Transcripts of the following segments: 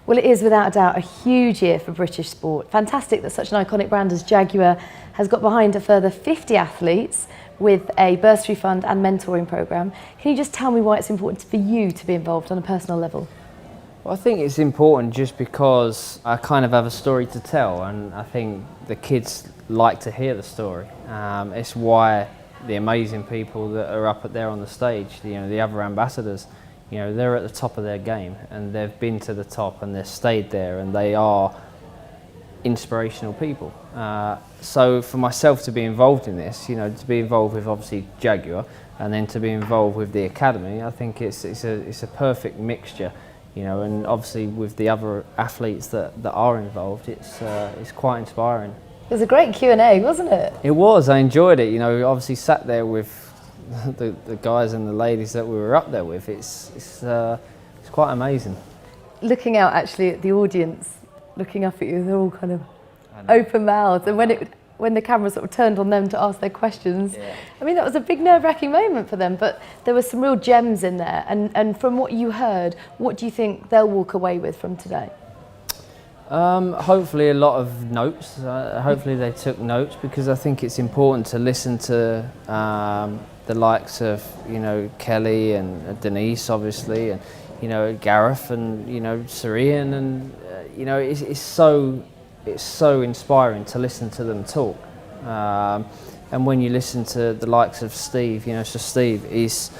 Well, it is without a doubt a huge year for British sport. Fantastic that such an iconic brand as Jaguar has got behind a further 50 athletes with a bursary fund and mentoring programme. Can you just tell me why it's important for you to be involved on a personal level? Well, I think it's important just because I kind of have a story to tell, and I think the kids like to hear the story. It's why the amazing people that are up there on the stage, the other ambassadors, they're at the top of their game, and they've been to the top and they've stayed there, and they are inspirational people. So for myself to be involved in this, to be involved with obviously Jaguar, and then to be involved with the academy, I think it's a perfect mixture. And obviously with the other athletes that are involved, it's quite inspiring. It was a great Q&A, wasn't it? It was. I enjoyed it. Obviously sat there with the guys and the ladies that we were up there with. It's quite amazing. Looking out actually at the audience, looking up at you, they're all kind of open mouthed, and when the camera sort of turned on them to ask their questions, yeah. I mean, that was a big nerve-wracking moment for them, but there were some real gems in there. And from what you heard, what do you think they'll walk away with from today? Hopefully a lot of notes. Hopefully they took notes, because I think it's important to listen to the likes of Kelly and Denise, obviously, and Gareth and Sirian, and it's so inspiring to listen to them talk. And when you listen to the likes of Steve, so Steve it's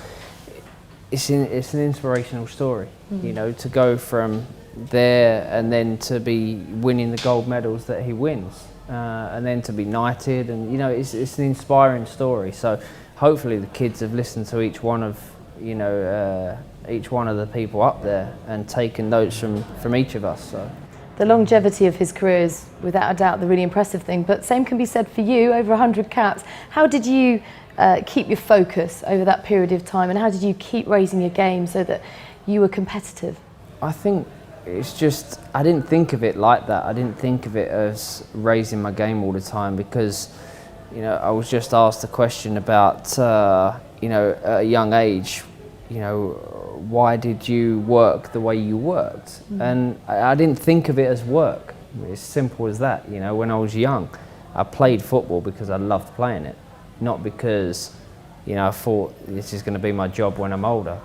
an inspirational story. To go from there and then to be winning the gold medals that he wins, and then to be knighted, and it's an inspiring story. So hopefully the kids have listened to each one of the people up there and taken notes from each of us. So the longevity of his career is without a doubt the really impressive thing, but same can be said for you, over 100 caps. How did you keep your focus over that period of time, and how did you keep raising your game so that you were competitive? I think it's just, I didn't think of it like that. I didn't think of it as raising my game all the time, because I was just asked a question about at a young age, why did you work the way you worked? And I didn't think of it as work. It's simple as that. When I was young, I played football because I loved playing it, not because I thought this is going to be my job when I'm older.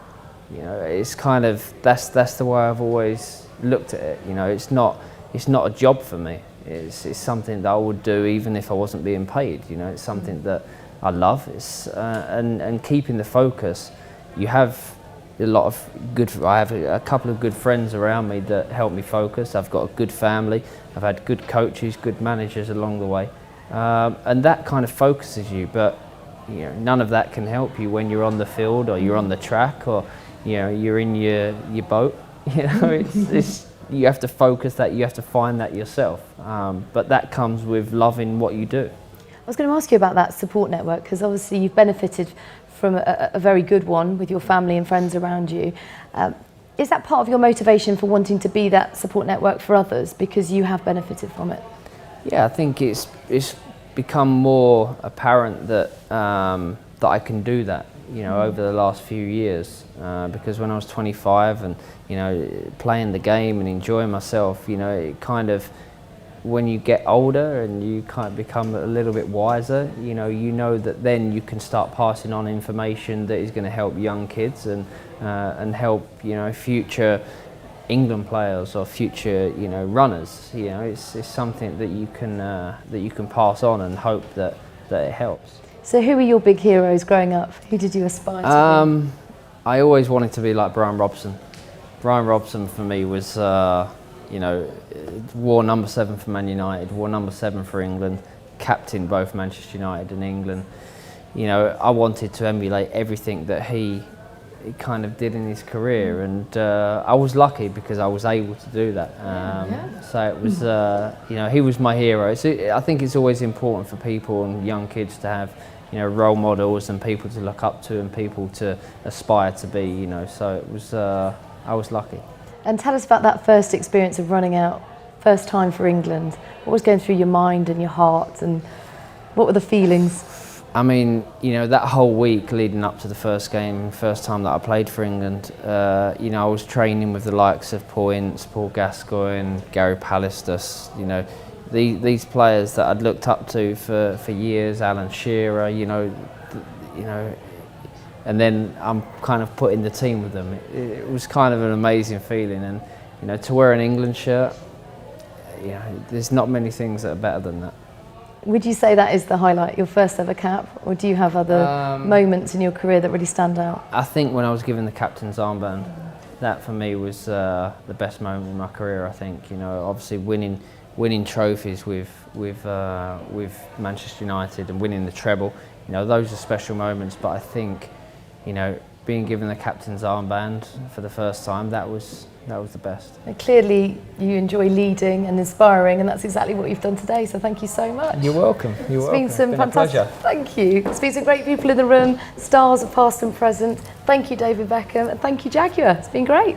It's kind of, that's the way I've always looked at it. It's not a job for me. It's something that I would do even if I wasn't being paid. It's something that I love. And keeping the focus. You have I have a couple of good friends around me that help me focus. I've got a good family. I've had good coaches, good managers along the way, and that kind of focuses you. But none of that can help you when you're on the field, or you're on the track, or you're in your boat. You have to focus that. You have to find that yourself. But that comes with loving what you do. I was going to ask you about that support network, because obviously you've benefited from a very good one with your family and friends around you. Is that part of your motivation for wanting to be that support network for others, because you have benefited from it? Yeah, I think it's become more apparent that that I can do that. Over the last few years, because when I was 25 and playing the game and enjoying myself, it kind of, when you get older and you kind of become a little bit wiser, you know that then you can start passing on information that is going to help young kids and help future England players or future runners. It's something that you can pass on and hope that it helps. So who were your big heroes growing up? Who did you aspire to be? I always wanted to be like Brian Robson. Brian Robson for me was wore number 7 for Man United, wore number 7 for England, captained both Manchester United and England. I wanted to emulate everything that he kind of did in his career, and I was lucky because I was able to do that. So it was, he was my hero. So I think it's always important for people and young kids to have, role models and people to look up to and people to aspire to be. So it was, I was lucky. And tell us about that first experience of running out, first time for England. What was going through your mind and your heart, and what were the feelings? I mean, you know, that whole week leading up to the first game, first time that I played for England, you know, I was training with the likes of Paul Ince, Paul Gascoigne, Gary Pallister, you know, these players that I'd looked up to for years, Alan Shearer, you know, and then I'm kind of put in the team with them. It was kind of an amazing feeling, and you know, to wear an England shirt, you know, there's not many things that are better than that. Would you say that is the highlight, your first ever cap, or do you have other moments in your career that really stand out? I think when I was given the captain's armband, that for me was the best moment in my career. I think, you know, obviously winning trophies with Manchester United and winning the treble, you know, those are special moments. But I think, you know, being given the captain's armband for the first time, that was the best. And clearly you enjoy leading and inspiring, and that's exactly what you've done today, so thank you so much. You're welcome. It's been some fantastic. Thank you. It's been some great people in the room, stars of past and present. Thank you, David Beckham, and thank you, Jaguar. It's been great.